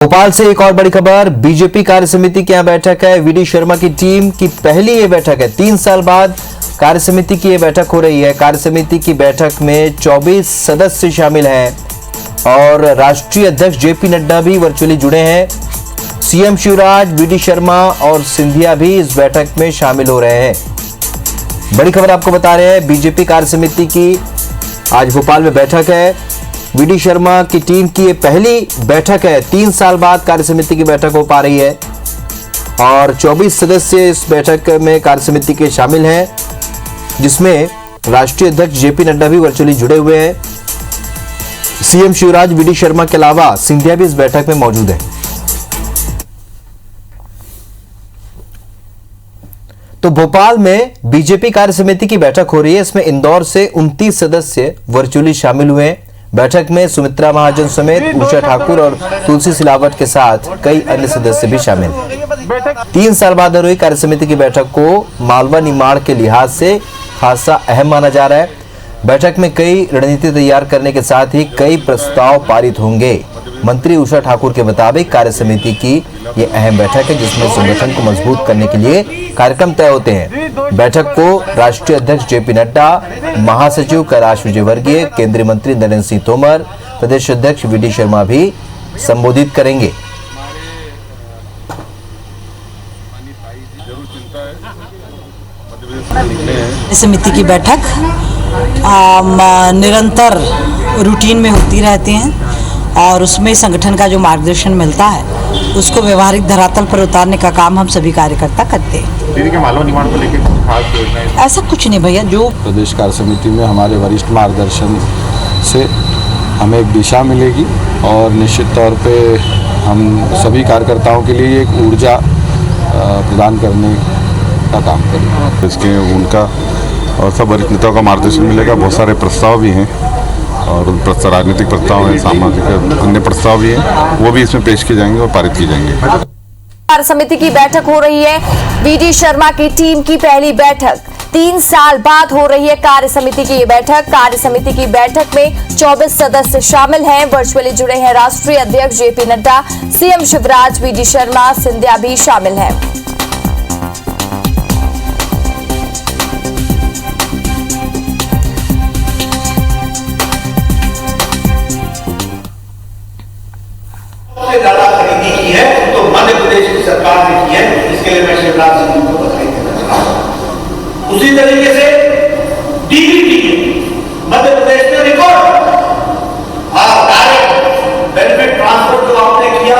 भोपाल से एक और बड़ी खबर। बीजेपी कार्य समिति की यहां बैठक है। वीडी शर्मा की टीम की पहली ये बैठक है। 3 साल बाद कार्य समिति की ये बैठक हो रही है। कार्य समिति की बैठक में 24 सदस्य शामिल हैं और राष्ट्रीय अध्यक्ष जेपी नड्डा भी वर्चुअली जुड़े हैं। सीएम शिवराज, वीडी शर्मा और सिंधिया भी इस बैठक में शामिल हो रहे हैं। बड़ी खबर आपको बता रहे हैं, बीजेपी कार्य समिति की आज भोपाल में बैठक है। वीडी शर्मा की टीम की ये पहली बैठक है। 3 साल बाद कार्य समिति की बैठक हो पा रही है और 24 सदस्य इस बैठक में कार्य समिति के शामिल हैं, जिसमें राष्ट्रीय अध्यक्ष जेपी नड्डा भी वर्चुअली जुड़े हुए हैं। सीएम शिवराज, वीडी शर्मा के अलावा सिंधिया भी इस बैठक में मौजूद है। तो भोपाल में बीजेपी कार्य समिति की बैठक हो रही है। इसमें इंदौर से 29 सदस्य वर्चुअली शामिल हुए हैं। बैठक में सुमित्रा महाजन समेत उषा ठाकुर और तुलसी सिलावट के साथ कई अन्य सदस्य भी शामिल। 3 साल बाद हुई कार्य समिति की बैठक को मालवा निर्माण के लिहाज से खासा अहम माना जा रहा है। बैठक में कई रणनीति तैयार करने के साथ ही कई प्रस्ताव पारित होंगे। मंत्री उषा ठाकुर के मुताबिक कार्य समिति की ये अहम बैठक है, जिसमें संगठन को मजबूत करने के लिए कार्यक्रम तय होते हैं। बैठक को राष्ट्रीय अध्यक्ष जेपी नड्डा, महासचिव कैलाश विजयवर्गीय, केंद्रीय मंत्री नरेंद्र सिंह तोमर, प्रदेश अध्यक्ष वीडी शर्मा भी संबोधित करेंगे। समिति की बैठक निरंतर रूटीन में होती रहती हैं और उसमें संगठन का जो मार्गदर्शन मिलता है उसको व्यवहारिक धरातल पर उतारने का काम हम सभी कार्यकर्ता करते हैं। दीदी के मालवा निर्माण को लेकर खास योजना है? ऐसा कुछ नहीं भैया। जो प्रदेश कार्य समिति में हमारे वरिष्ठ मार्गदर्शन से हमें एक दिशा मिलेगी और निश्चित तौर पे हम सभी कार्यकर्ताओं के लिए एक ऊर्जा प्रदान करने का काम करेंगे। इसके उनका और सब वरिष्ठ नेताओं का मार्गदर्शन मिलेगा। बहुत सारे प्रस्ताव भी हैं और राजनीतिक प्रस्ताव हैं, सामाजिक अन्य प्रस्ताव भी हैं, वो भी इसमें पेश किए जाएंगे और पारित किए जाएंगे। कार्य समिति की बैठक हो रही है। वीडी शर्मा की टीम की पहली बैठक 3 साल बाद हो रही है। कार्य समिति की ये बैठक, कार्य समिति की बैठक में 24 सदस्य शामिल हैं। वर्चुअली जुड़े हैं राष्ट्रीय अध्यक्ष जेपी नड्डा, सीएम शिवराज, वीडी शर्मा, सिंधिया भी शामिल हैं। ज्यादा खरीदी की है तो मध्य प्रदेश की सरकार ने की है। इसके लिए मैं शिवराज सिंह को बधाई देना चाहता हूं। उसी तरीके से डीबीटी मध्य प्रदेश में रिकॉर्ड डायरेक्ट बेनिफिट ट्रांसफर जो आपने किया।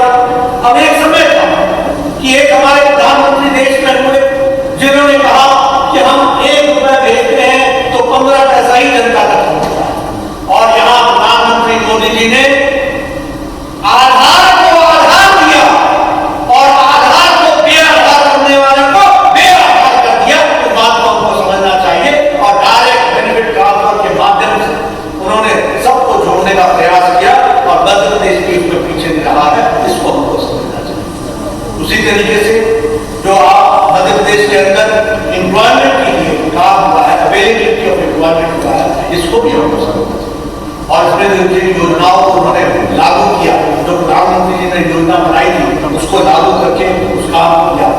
अब एक समय था कि एक हमारे प्रधानमंत्री देश में हुए जिन्होंने कहा कि हम 1 रुपया भेजते हैं तो 15 पैसा ही जनता का होता है, और यहां प्रधानमंत्री मोदी जी ने आधार को आधार दिया और आधार को बेआधार करने वाले को बेआधार कर दिया। इस बात को हमको समझना चाहिए और डायरेक्ट बेनिफिट ट्रांसफर के माध्यम से उन्होंने सबको जोड़ने का प्रयास किया और मध्य प्रदेश की इसमें पीछे नहीं रहा है, इसको हमको समझना चाहिए। उसी तरीके से जो आप मध्य प्रदेश के अंदर एम्प्लॉयमेंट के लिए काम हुआ है, अवेलेबिलिटी ऑफ एम्प्लॉयमेंट हुआ है, इसको भी हमको समझना चाहिए। और इसमें जिन योजनाओं को उन्होंने लागू किया, जो प्रधानमंत्री जी ने योजना बनाई थी उसको लागू करके उस काम को किया।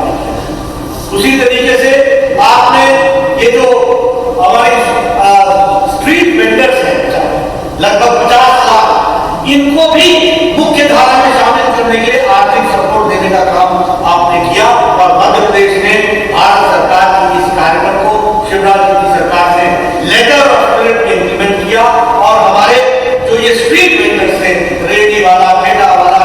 उसी तरीके से आपने ये जो हमारे स्ट्रीट वेंडर्स हैं लगभग 50 लाख, इनको भी मुख्य धारा में शामिल करने के लिए आर्थिक सपोर्ट देने का काम आपने किया। और मध्य प्रदेश ने भारत सरकार की इस कार्यक्रम को शिवराज जी की सरकार ने लेटर ऑफ क्रेडिट में इम्प्लीमेंट किया और हमारे जो ये स्ट्रीट वेंडर्स हैं, रेडी वाला, ठेला वाला,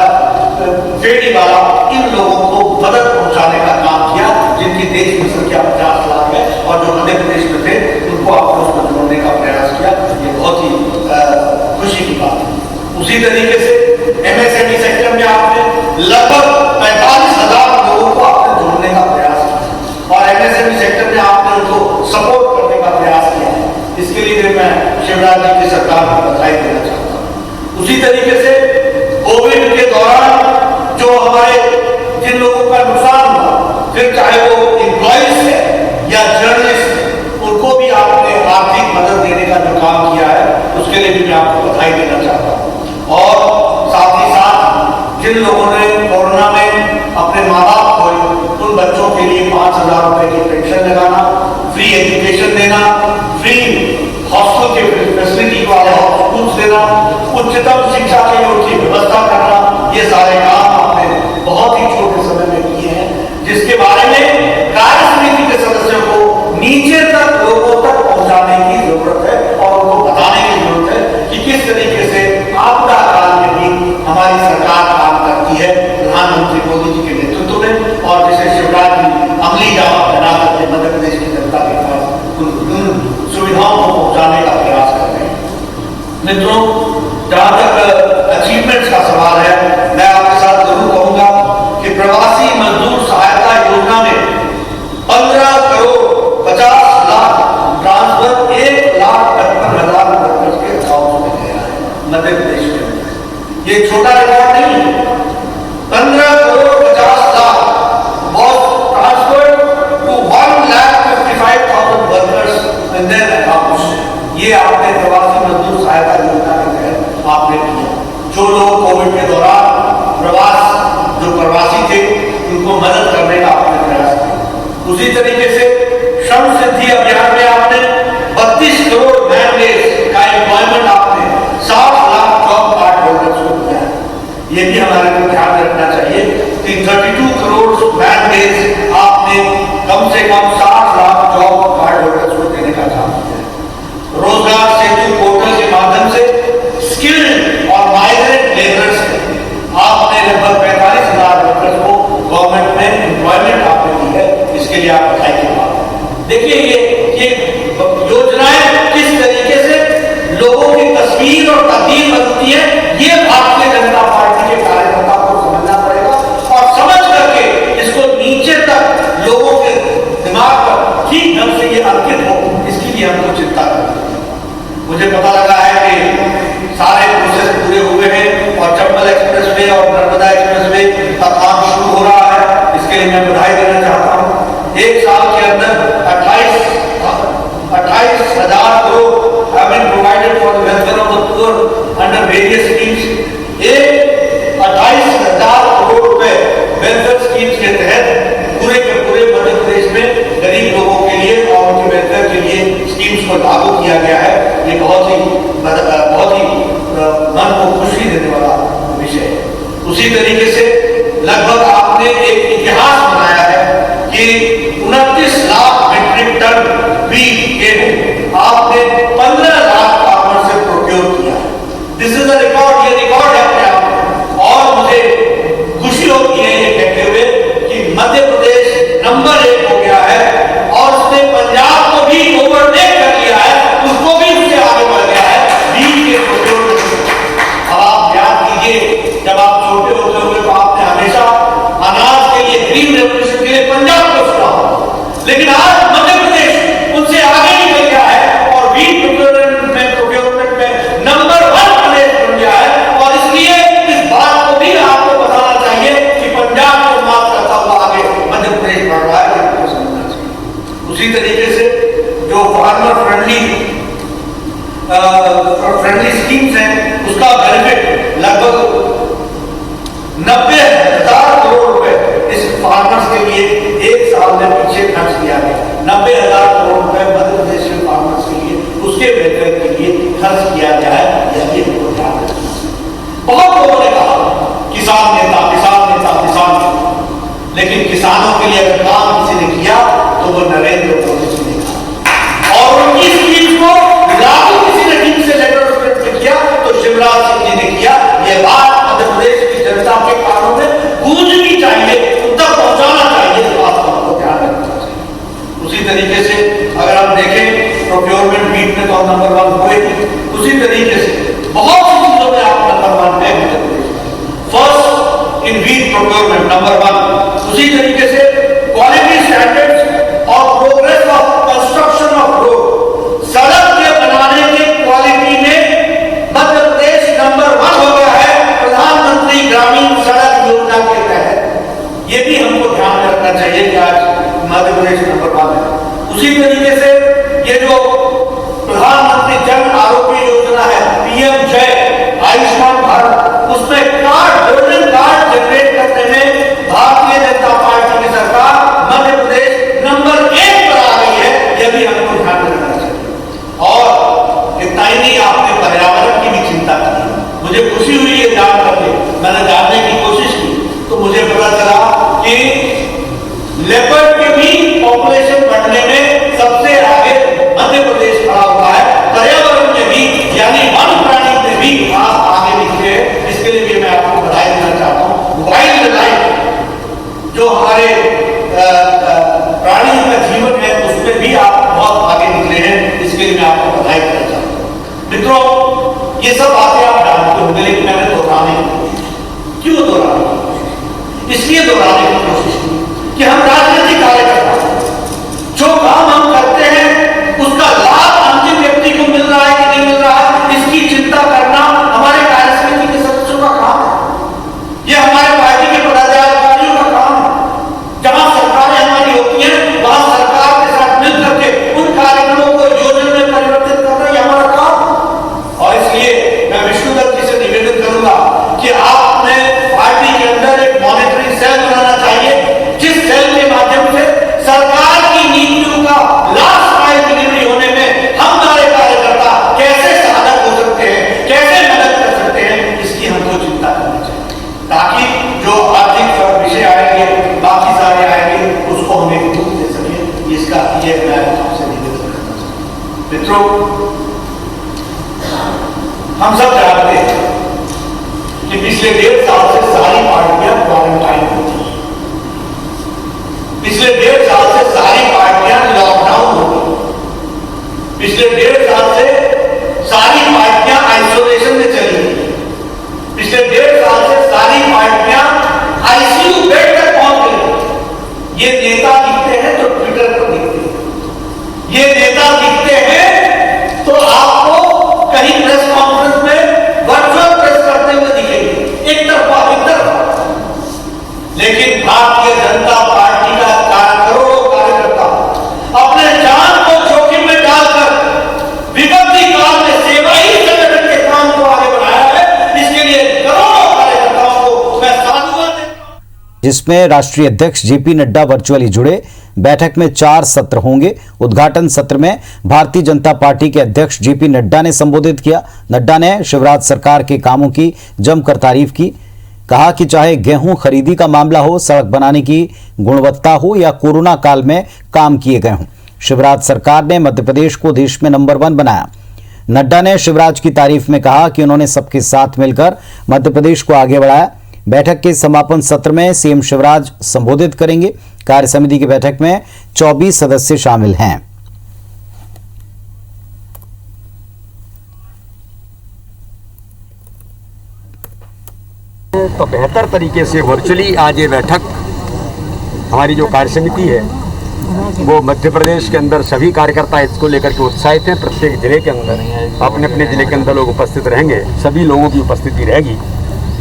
फेरी वाला, इन लोगों को मदद पहुंचाने का काम किया, जिनकी देश में संख्या 50 लाख है और जो मध्य प्रदेश में थे उनको आपने उसको जोड़ने का प्रयास किया। ये बहुत ही खुशी की बात है। उसी तरीके से एमएसएमई सेक्टर में आपने लगभग 45,000 लोगों को आपने जोड़ने का प्रयास किया और एमएसएमई सेक्टर में आपने उनको सपोर्ट करने का प्रयास किया। इसके लिए मैं शिवराज जी की सरकार को बधाई देना चाहता हूं। उसी तरीके से कोविड के दौरान जो हमारे जिन लोगों का नुकसान हुआ, फिर चाहे वो एम्प्लॉइज है या जर्नलिस्ट, उनको भी आपने आर्थिक मदद देने का जो काम किया है उसके लिए भी मैं आपको बधाई देना चाहता हूं। और साथ ही साथ जिन लोगों ने कोरोना में अपने माँ बाप खोए उन बच्चों के लिए 5,000 रुपए की पेंशन लगाना, फ्री एजुकेशन देना, फ्री हॉस्टल के फैसिलिटी को स्कूल देना, उच्चतम शिक्षा के लिए उनकी व्यवस्था करना, ये सारे काम आपने बहुत ही छोटे समय में किए हैं, जिसके बारे में कार्य समिति के सदस्यों को नीचे तक लोगों तक पहुंचाने की जरूरत है और उनको बताने की जरूरत है कि किस तरीके से आपदा काल में भी हमारी सरकार काम करती है प्रधानमंत्री मोदी जी के नेतृत्व में, और जिसे शिवराज जी अमली जामा बना करके मध्य प्रदेश की जनता के पास उन सुविधाओं को पहुंचाने का प्रयास कर रहे हैं। मित्रों, जहां तक अचीवमेंट्स का सवाल है, मैं आपके साथ जरूर कहूंगा कि प्रवासी मजदूर सहायता योजना में 15 करोड़ 50 लाख ट्रांसफर 1,58,000 वर्कर्स के अकाउंट में गया है मध्य प्रदेश में। ये छोटा रिकॉर्ड नहीं है। 15 crore 50 lakh was transferred to 1,55,000 workers in their accounts। ये आपने प्रवासी मजदूर सहायता योजना के तहत आपने किया। जो लोग कोविड के दौरान जो प्रवासी थे उनको मदद करने का आपने प्रयास किया। उसी तरीके से श्रम सिद्धि अभियान में आपने 32 करोड़ मैन का एम्प्लॉयमेंट आपने 60 लाख जॉब कार्ड होल्डर्स को दिया है। ये भी हमारे को ध्यान रखना चाहिए कि 32 करोड़ मैन आपने कम से कम 60 लाख जॉब कार्ड होल्डर्स को देने का काम किया है। रोजगार सेतु पोर्टल के माध्यम से स्किल्ड और माइग्रेंट लेबरर्स आपने लगभग 45,000 वर्कर्स को गवर्नमेंट में एम्प्लॉयमेंट आपने दी है। इसके लिए आप बधाई के बाद देखिए ये योजनाएं किस तरीके से लोगों की तस्वीर और तकदीर बनती है, ये भारतीय जनता पार्टी के कार्यकर्ता को समझना पड़ेगा और समझ करके इसको नीचे तक लोगों के दिमाग पर ठीक ढंग से ये अंकित हो, इसके लिए हमको चिंता करनी है। मुझे पता लगा है कि सारे प्रोसेस पूरे हुए हैं और चंबल एक्सप्रेस वे और नर्मदा एक्सप्रेस वे का काम शुरू हो रहा है। इसके लिए मैं बधाई देना चाहता हूँ। एक साल के अंदर 28,000 crore have been provided for the welfare of the poor under various schemes। 28,000 crore रुपए वेलफेयर स्कीम्स के तहत पूरे के पूरे मध्य प्रदेश में गरीब लोगों के लिए और उनके वेलफेयर के लिए स्कीम्स को लागू किया गया है। ये बहुत ही मन को खुशी देने वाला विषय है। उसी तरीके से लगभग आपने एक इतिहास बनाया है कि 29 लाख मेट्रिक टन बीफ आपने 15 लाख फार्मर से प्रोक्योर किया है। दिस इज अ रिकॉर्ड, ये रिकॉर्ड है अपने आप में। और मुझे खुशी होती है ये कहते हुए कि मध्य प्रदेश नंबर 1 हो गया है और उसने पंजाब को भी ओवरटेक कर लिया है, उसको भी उससे आगे बढ़ गया है बीफ के प्रोक्योर। अब आप याद कीजिए, जब आप छोटे होते होंगे तो आपने हमेशा अनाज के लिए, ग्रीन रेवोल्यूशन के लिए पंजाब को सुना होगा, लेकिन आज मध्य प्रदेश उनसे आगे निकल गया है और बीफ प्रोक्योरमेंट में नंबर 1 प्रदेश बन गया है। और इसलिए इस बात को भी आपको बताना चाहिए कि पंजाब को मात करता हुआ आगे मध्य प्रदेश बढ़ रहा है, आपको समझना चाहिए। उसी तरीके से जो फार्मर फ्रेंडली स्कीम्स हैं उसका बेनिफिट लगभग 90,000 करोड़ रुपए इस फार्मर्स के लिए एक साल में पीछे खर्च किया गया। 90,000 करोड़ रुपए मध्य प्रदेश के फार्मर्स के लिए, उसके वेलफेयर के लिए खर्च किया गया है। यह ध्यान रखना। बहुत लोगों ने कहा किसान नेता, लेकिन किसानों के लिए अगर काम किसी ने किया तो वो नरेंद्र मोदी जी ने कहा, और उनकी स्कीम को लागू किसी ने ठीक से लेकर किया तो शिवराज सिंह जी ने किया। यह बात मध्य प्रदेश की जनता के कानों में गूंजनी चाहिए, उन तक पहुंचाना चाहिए, इस बात को आपको ध्यान रखना चाहिए। उसी तरीके से अगर हम देखें प्रोक्योरमेंट बीट में तो हम नंबर 1 हुए, उसी तरीके से बहुत सी चीजों में आप नंबर 1 में Madhya Pradesh first in wheat procurement number 1। उसी तरीके से क्वालिटी स्टैंडर्ड्स और progress of construction of road, सड़क के बनाने के क्वालिटी में मध्य प्रदेश नंबर 1 हो गया है प्रधानमंत्री ग्रामीण सड़क योजना के तहत। ये भी हमको ध्यान रखना चाहिए कि आज मध्य प्रदेश नंबर 1 है। उसी तरीके से ये जो प्रधानमंत्री जन आरोग्य योजना है, PM जय, आयुष्मान भारत, उसमें गोल्डन कार्ड जनरेट करने सब बातें आप जानते होंगे, लेकिन मैंने दोहराने की कोशिश की। क्यों दोहराने? इसलिए दोहराने की कोशिश की कि हम राजनीतिक कार्यकर्ता जो काम हम करते हैं उसका लाभ अंतिम व्यक्ति को मिल रहा है कि नहीं मिल रहा है, इसकी चिंता करना हमारे कार्य समिति के सदस्यों का काम है। यह हमारे पार्टी के पदाधिकारियों का काम है। जहां सरकारें हमारी होती हैं वहां सरकार के साथ मिल करके उन कार्यक्रमों को योजना में परिवर्तित करना यह हमारा काम है। और इसलिए मैं विष्णुदत्त जी से निवेदन करूंगा कि आपने पार्टी के अंदर एक मॉनिटरिंग सेल बनाना चाहिए, जिस सेल के माध्यम से सरकार की नीतियों का लास्ट माइल डिलीवरी होने में हमारे कार्यकर्ता कैसे सहायक हो सकते हैं, कैसे मदद कर सकते हैं, इसकी हमको चिंता करनी चाहिए, ताकि जो आर्थिक विषय आएंगे, बाकी सारे आएंगे, उसको हम एक रूप दे सकें। इसका ये मैं आपसे निवेदन करना चाहता हूं। मित्रों, हम सब जानते हैं कि पिछले 1.5 साल से सारी पार्टियां क्वारंटाइन होती हैं। पिछले 1.5 साल से सारी पार्टियां लॉकडाउन हो गई। पिछले 1.5 साल से सारी पार्टियां आइसोलेशन में चली गई। पिछले 1.5 साल से सारी पार्टियां आईसीयू बेड तक पहुंच गई। ये नेता दिखते हैं तो ट्विटर पर दिखते हैं, ये नेता दिखते हैं तो आपको कहीं प्रेस कॉन्फ्रेंस में वर्चुअल प्रेस करते हुए दिखेंगे, एक तरफा। लेकिन भारतीय जनता पार्टी का करोड़ों कार्यकर्ता अपने जान को जोखिम में डालकर विपत्ति काल में सेवा ही संगठन के काम को आगे बढ़ाया है। इसके लिए करोड़ों कार्यकर्ताओं को मैं साधुवाद देता हूं। जिसमें राष्ट्रीय अध्यक्ष जेपी नड्डा वर्चुअली जुड़े। बैठक में 4 सत्र होंगे। उद्घाटन सत्र में भारतीय जनता पार्टी के अध्यक्ष जेपी नड्डा ने संबोधित किया। नड्डा ने शिवराज सरकार के कामों की जमकर तारीफ की। कहा कि चाहे गेहूं खरीदी का मामला हो, सड़क बनाने की गुणवत्ता हो या कोरोना काल में काम किए गए हों, शिवराज सरकार ने मध्य प्रदेश को देश में नंबर 1 बनाया। नड्डा ने शिवराज की तारीफ में कहा कि उन्होंने सबके साथ मिलकर मध्य प्रदेश को आगे बढ़ाया। बैठक के समापन सत्र में सीएम शिवराज संबोधित करेंगे। कार्य समिति की बैठक में 24 सदस्य शामिल हैं। तो बेहतर तरीके से वर्चुअली आज ये बैठक हमारी जो कार्य समिति है वो मध्य प्रदेश के अंदर सभी कार्यकर्ता इसको लेकर के उत्साहित हैं। प्रत्येक जिले के अंदर अपने अपने जिले के अंदर लोग उपस्थित रहेंगे, सभी लोगों की उपस्थिति रहेगी,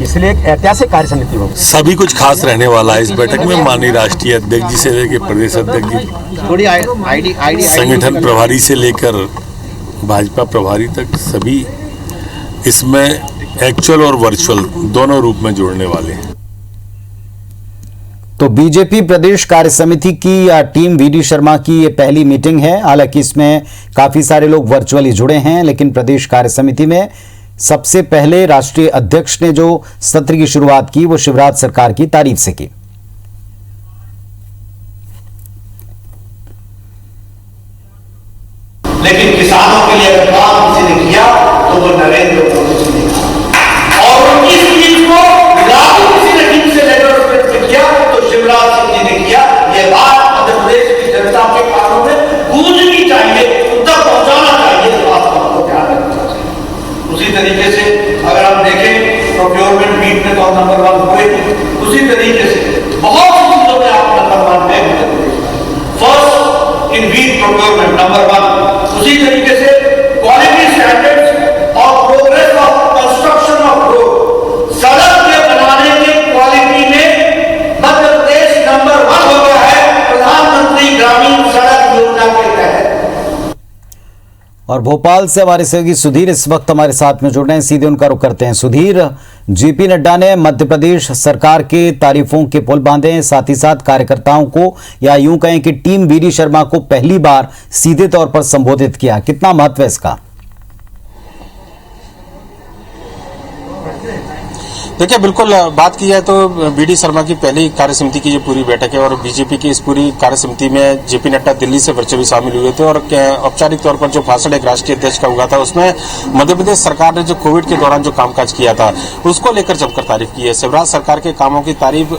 इसलिए एक ऐतिहासिक कार्य समिति होगी। सभी कुछ खास रहने वाला है इस बैठक में। माननीय राष्ट्रीय अध्यक्ष जी से लेकर प्रदेश अध्यक्ष जी, संगठन प्रभारी से लेकर भाजपा प्रभारी तक सभी इसमें एक्चुअल और वर्चुअल दोनों रूप में जुड़ने वाले हैं। तो बीजेपी प्रदेश कार्य समिति की टीम वीडी शर्मा की ये पहली मीटिंग है। हालांकि इसमें काफी सारे लोग वर्चुअली जुड़े हैं, लेकिन प्रदेश कार्य समिति में सबसे पहले राष्ट्रीय अध्यक्ष ने जो सत्र की शुरुआत की वो शिवराज सरकार की तारीफ से की। लेकिन किसानों के लिए अगर काम किसी ने किया तो वो नरेंद्र मोदी जी ने, और उनकी स्कीम को लागू किसी ने ठीक से लेकर किया तो शिवराज सिंह जी ने किया। ये बात मध्य प्रदेश की जनता के कानों में गूंजनी चाहिए, उन तक पहुंचाना चाहिए। इस बात को हमको ध्यान रखना चाहिए। उसी तरीके से अगर हम देखें प्रोक्योरमेंट मीट में तो हम नंबर 1 हुए, उसी तरीके से बहुत सी चीजों में आप नंबर 1 है Madhya Pradesh. First in wheat procurement number 1। उसी तरीके से क्वालिटी स्टैंडर्ड्स और progress of construction of road, सड़क के बनाने की क्वालिटी में मध्य प्रदेश नंबर 1 हो गया है प्रधानमंत्री ग्रामीण सड़क योजना के तहत। और भोपाल से हमारे सहयोगी सुधीर इस वक्त हमारे साथ में जुड़ रहे हैं। सीधे उनका रुख करते हैं। सुधीर, जेपी नड्डा ने मध्य प्रदेश सरकार के तारीफों के पुल बांधे हैं, साथ ही साथ कार्यकर्ताओं को या यूं कहें कि टीम वीडी शर्मा को पहली बार सीधे तौर पर संबोधित किया। कितना महत्व है इसका? देखिए, बिल्कुल बात की जाए तो बीडी शर्मा की पहली कार्य समिति की जो पूरी बैठक है और बीजेपी की इस पूरी कार्य समिति में जेपी नड्डा दिल्ली से वर्चुअली शामिल हुए थे और औपचारिक तौर पर जो भाषण एक राष्ट्रीय अध्यक्ष का हुआ था उसमें मध्य प्रदेश सरकार ने जो कोविड के दौरान जो कामकाज किया था उसको लेकर जमकर तारीफ की है। शिवराज सरकार के कामों की तारीफ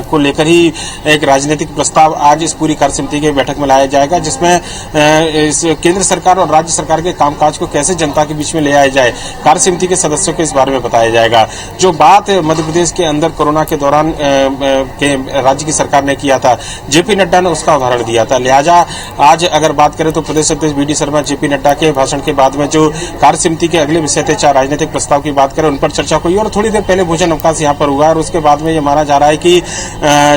को लेकर ही एक राजनीतिक प्रस्ताव आज इस पूरी कार्य समिति की बैठक में लाया जाएगा, जिसमें केंद्र सरकार और राज्य सरकार के कामकाज को कैसे जनता के बीच में ले आया जाए, कार्य समिति के सदस्यों को इस बारे में बताया जाएगा। जो बात मध्य प्रदेश के अंदर कोरोना के दौरान राज्य की सरकार ने किया था, जेपी नड्डा ने उसका उदाहरण दिया था। लिहाजा आज अगर बात करें तो प्रदेश अध्यक्ष बीडी शर्मा जेपी नड्डा के भाषण के बाद में जो कार्य समिति के अगले विषय थे, चाहे राजनीतिक प्रस्ताव की बात करें, उन पर चर्चा हुई और थोड़ी देर पहले भोजन अवकाश यहाँ पर हुआ और उसके बाद में ये माना जा रहा है कि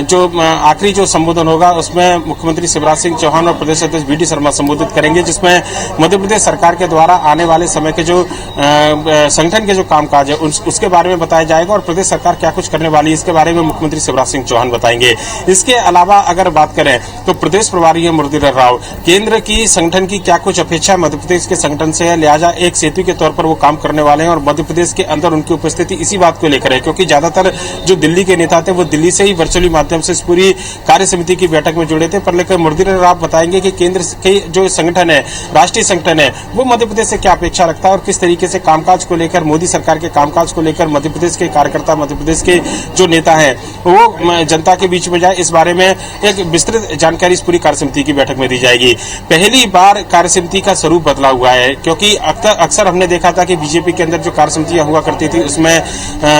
जो आखिरी जो संबोधन होगा उसमें मुख्यमंत्री शिवराज सिंह चौहान और प्रदेश अध्यक्ष बीडी शर्मा संबोधित करेंगे, जिसमें मध्य प्रदेश सरकार के द्वारा आने वाले समय के जो संगठन के जो कामकाज है उसके बारे में बताया जाएगा और प्रदेश सरकार क्या कुछ करने वाली है इसके बारे में मुख्यमंत्री शिवराज सिंह चौहान बताएंगे। इसके अलावा अगर बात करें तो प्रदेश प्रभारी है मुरलीधर राव, केंद्र की संगठन की क्या कुछ अपेक्षा मध्य प्रदेश के संगठन से है, लिहाजा एक सेतु के तौर पर वो काम करने वाले हैं और मध्य प्रदेश के अंदर उनकी उपस्थिति इसी बात को लेकर है, क्योंकि ज्यादातर जो दिल्ली के नेता थे वो दिल्ली से ही वर्चुअली माध्यम से इस पूरी कार्य समिति की बैठक में जुड़े थे। पर लेकर मुरलीधर राव बताएंगे कि केंद्र के जो संगठन है, राष्ट्रीय संगठन है, वो मध्य प्रदेश से क्या अपेक्षा रखता है और किस तरीके से कामकाज को लेकर, मोदी सरकार के कामकाज को लेकर मध्य प्रदेश के कार्यकर्ता, मध्य प्रदेश के जो नेता हैं वो जनता के बीच में जाए, इस बारे में एक विस्तृत जानकारी इस पूरी कार्य समिति की बैठक में दी जाएगी। पहली बार कार्य समिति का स्वरूप बदला हुआ है, क्योंकि अक्सर हमने देखा था कि बीजेपी के अंदर जो कार्य समितियां हुआ करती थी उसमें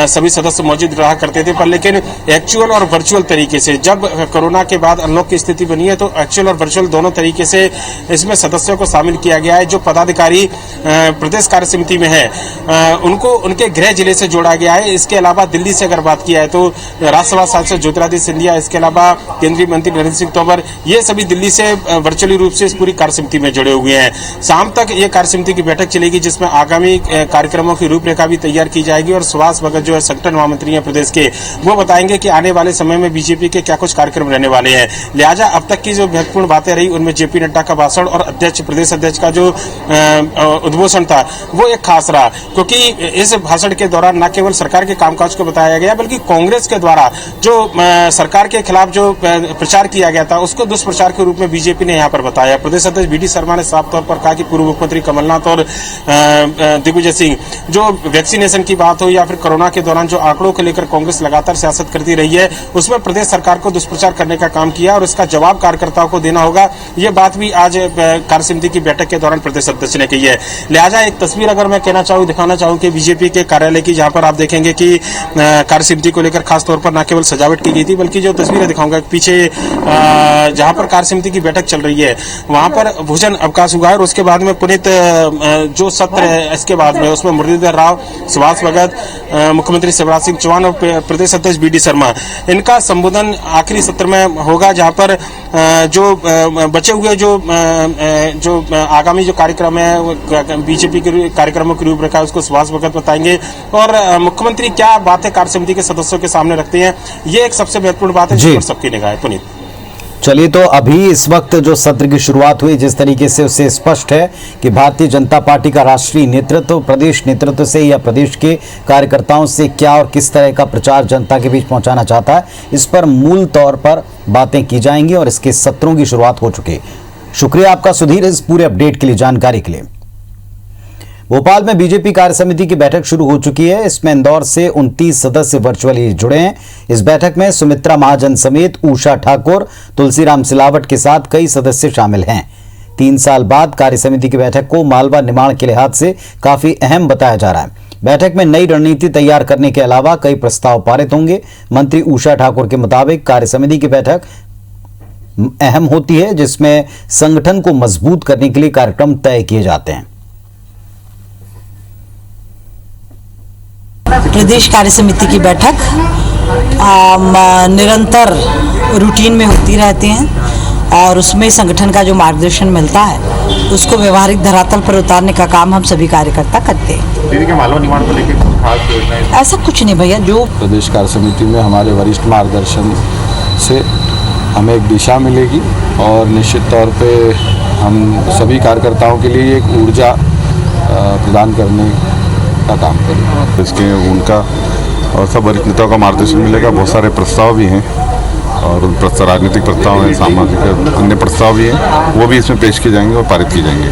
सभी सदस्य मौजूद रहा करते थे, पर लेकिन एक्चुअल और वर्चुअल तरीके से जब कोरोना के बाद अनलॉक की स्थिति बनी है तो एक्चुअल और वर्चुअल दोनों तरीके से इसमें सदस्यों को शामिल किया गया है। जो पदाधिकारी प्रदेश कार्य समिति में है उनको उनके गृह जिले से जोड़ा गया है। इसके अलावा दिल्ली से अगर बात किया है तो राज्यसभा सांसद ज्योतिरादित्य सिंधिया, इसके अलावा केंद्रीय मंत्री नरेंद्र सिंह तोमर, ये सभी दिल्ली से वर्चुअली रूप से इस पूरी कार्य समिति में जुड़े हुए हैं। शाम तक ये कार्य समिति की बैठक चलेगी, जिसमें आगामी कार्यक्रमों की रूपरेखा भी तैयार की जाएगी और सुभाष भगत जो है संगठन महामंत्री हैं प्रदेश के, वो बताएंगे कि आने वाले समय में बीजेपी के क्या कुछ कार्यक्रम रहने वाले हैं। लिहाजा अब तक की जो महत्वपूर्ण बातें रही उनमें जेपी नड्डा का भाषण और प्रदेश अध्यक्ष का जो उद्बोधन था वो एक खास रहा, क्योंकि इस भाषण के दौरान न केवल सरकार के कामकाज को बताया गया बल्कि कांग्रेस के द्वारा जो सरकार के खिलाफ जो प्रचार किया गया था उसको दुष्प्रचार के रूप में बीजेपी ने यहाँ पर बताया। प्रदेश अध्यक्ष बीडी शर्मा ने साफ तौर पर कहा कि पूर्व मुख्यमंत्री कमलनाथ और दिग्विजय सिंह, जो वैक्सीनेशन की बात हो या फिर कोरोना के दौरान जो आंकड़ों को लेकर कांग्रेस लगातार सियासत करती रही है उसमें प्रदेश सरकार को दुष्प्रचार करने का काम किया और इसका जवाब कार्यकर्ताओं को देना होगा। ये बात भी आज कार्य समिति की बैठक के दौरान प्रदेश अध्यक्ष ने कही है। लिहाजा एक तस्वीर अगर मैं दिखाना चाहूँ कि बीजेपी के कार्यालय की, जहाँ पर आप देखेंगे कि कार्य समिति को लेकर खास तौर पर न केवल सजावट की गई थी बल्कि जो तस्वीरें दिखाऊंगा पीछे जहां पर कार्य समिति की बैठक चल रही है वहां पर भोजन अवकाश हुआ है और उसके बाद में पुनीत जो सत्र है इसके बाद में उसमें मुरलीधर राव, सुभाष भगत, मुख्यमंत्री शिवराज सिंह चौहान और प्रदेश अध्यक्ष बीडी शर्मा, इनका संबोधन आखिरी सत्र में होगा, जहां पर जो बचे हुए जो आगामी जो कार्यक्रम है बीजेपी के कार्यक्रमों की रूपरेखा उसको सुभाष भगत बताएंगे और मुख्यमंत्री क्या बातें कार्य समिति के सदस्यों के सामने रखते हैं, ये एक सबसे महत्वपूर्ण बात है जिस पर सबकी निगाह है। पुनीत, चलिए, तो अभी इस वक्त जो सत्र की शुरुआत हुई जिस तरीके से उससे स्पष्ट है कि भारतीय जनता पार्टी का राष्ट्रीय नेतृत्व प्रदेश नेतृत्व से या प्रदेश के कार्यकर्ताओं से क्या और किस तरह का प्रचार जनता के बीच पहुंचाना चाहता है, इस पर मूल तौर पर बातें की जाएंगी और इसके सत्रों की शुरुआत हो चुकी है। शुक्रिया आपका सुधीर इस पूरे अपडेट के लिए, जानकारी के लिए। भोपाल में बीजेपी कार्य समिति की बैठक शुरू हो चुकी है। इसमें इंदौर से 29 सदस्य वर्चुअली जुड़े हैं। इस बैठक में सुमित्रा महाजन समेत उषा ठाकुर, तुलसीराम सिलावट के साथ कई सदस्य शामिल हैं। 3 साल बाद कार्य समिति की बैठक को मालवा निर्माण के लिहाज से काफी अहम बताया जा रहा है। बैठक में नई रणनीति तैयार करने के अलावा कई प्रस्ताव पारित होंगे। मंत्री उषा ठाकुर के मुताबिक कार्य समिति की बैठक अहम होती है जिसमें संगठन को मजबूत करने के लिए कार्यक्रम तय किए जाते हैं। प्रदेश कार्य समिति की बैठक निरंतर रूटीन में होती रहती हैं और उसमें संगठन का जो मार्गदर्शन मिलता है उसको व्यवहारिक धरातल पर उतारने का काम हम सभी कार्यकर्ता करते हैं। दीदी के मालवा निर्माण को लेकर कुछ खास योजना है? ऐसा कुछ नहीं भैया, जो प्रदेश कार्य समिति में हमारे वरिष्ठ मार्गदर्शन से हमें एक दिशा मिलेगी और निश्चित तौर पे हम सभी कार्यकर्ताओं के लिए एक ऊर्जा प्रदान करने का काम करेंगे। इसके उनका और सब वरिष्ठ नेताओं का मार्गदर्शन मिलेगा। बहुत सारे प्रस्ताव भी हैं और राजनीतिक प्रस्ताव हैं, सामाजिक अन्य प्रस्ताव भी हैं, वो भी इसमें पेश किए जाएंगे और पारित किए जाएंगे।